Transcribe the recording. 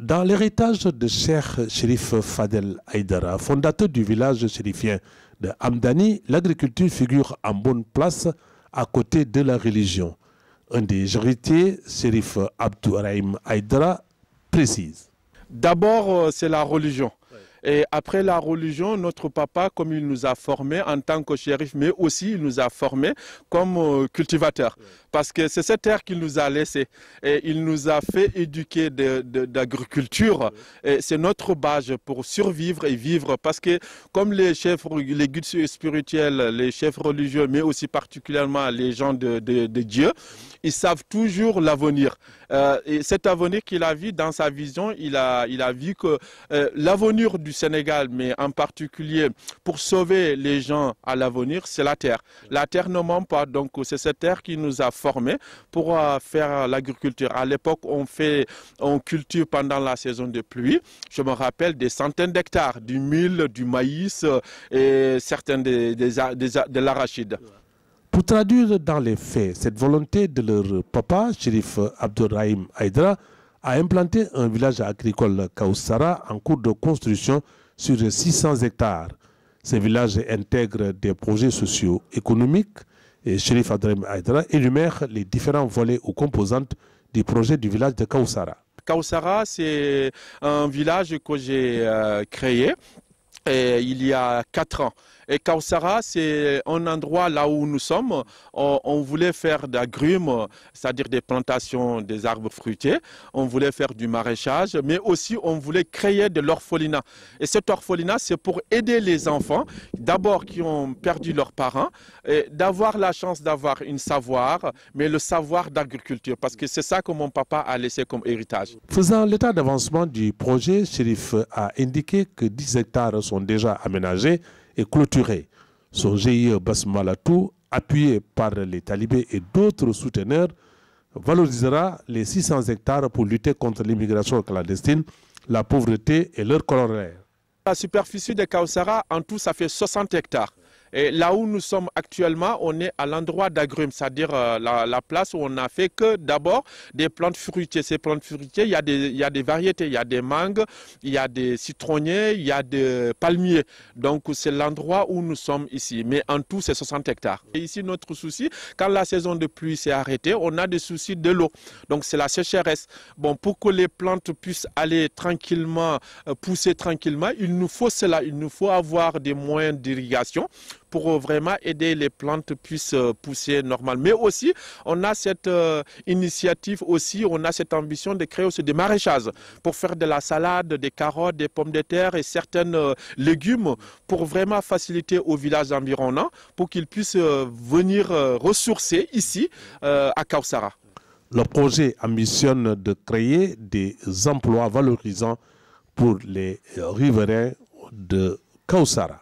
Dans l'héritage de Cheikh Chérif Fadel Aïdara, fondateur du village chérifien de Hamdani, l'agriculture figure en bonne place à côté de la religion. Un des héritiers, Chérif Abdourahim Aïdara, précise. D'abord, c'est la religion. Et après la religion, notre papa, comme il nous a formés en tant que shérif, mais aussi il nous a formés comme cultivateurs. Parce que c'est cette terre qu'il nous a laissé. Et il nous a fait éduquer d'agriculture. C'est notre base pour survivre et vivre. Parce que comme les chefs, les guides spirituels, les chefs religieux, mais aussi particulièrement les gens de Dieu, ils savent toujours l'avenir. Et cet avenir qu'il a vu dans sa vision, il a vu que l'avenir du Sénégal, mais en particulier pour sauver les gens à l'avenir, c'est la terre. La terre ne ment pas, donc c'est cette terre qui nous a formés pour faire l'agriculture. À l'époque, on cultive pendant la saison de pluie, je me rappelle, des centaines d'hectares, du mil, du maïs et certains de l'arachide. Pour traduire dans les faits cette volonté de leur papa, Chérif Abdourahim Aïdara, a implanté un village agricole Kaoussara en cours de construction sur 600 hectares. Ce village intègre des projets socio-économiques et Chérif Abdourahim Aïdara énumère les différents volets ou composantes du projet du village de Kaoussara. Kaoussara, c'est un village que j'ai créé il y a 4 ans. Et Kaoussara, c'est un endroit là où nous sommes. On voulait faire d'agrumes, c'est-à-dire des plantations des arbres fruitiers. On voulait faire du maraîchage, mais aussi on voulait créer de l'orphelinat. Et cet orphelinat, c'est pour aider les enfants, d'abord qui ont perdu leurs parents, et d'avoir la chance d'avoir un savoir, mais le savoir d'agriculture, parce que c'est ça que mon papa a laissé comme héritage. Faisant l'état d'avancement du projet, Chérif a indiqué que 10 hectares sont déjà aménagés et clôturé. Son GIE Basmalatou, appuyé par les talibés et d'autres souteneurs, valorisera les 600 hectares pour lutter contre l'immigration clandestine, la pauvreté et leurs corollaires. La superficie de Kaoussara, en tout, ça fait 60 hectares. Et là où nous sommes actuellement, on est à l'endroit d'agrumes, c'est-à-dire la place où on n'a fait que d'abord des plantes fruitières. Ces plantes fruitières, il y a des variétés, il y a des mangues, il y a des citronniers, il y a des palmiers. Donc c'est l'endroit où nous sommes ici. Mais en tout, c'est 60 hectares. Et ici, notre souci, quand la saison de pluie s'est arrêtée, on a des soucis de l'eau. Donc c'est la sécheresse. Bon, pour que les plantes puissent aller tranquillement, pousser tranquillement, il nous faut cela. Il nous faut avoir des moyens d'irrigation pour vraiment aider les plantes puissent pousser normalement. Mais aussi, on a cette initiative aussi, on a cette ambition de créer aussi des maraîchages pour faire de la salade, des carottes, des pommes de terre et certains légumes pour vraiment faciliter aux villages environnants pour qu'ils puissent venir ressourcer ici à Kaoussara. Le projet ambitionne de créer des emplois valorisants pour les riverains de Kaoussara.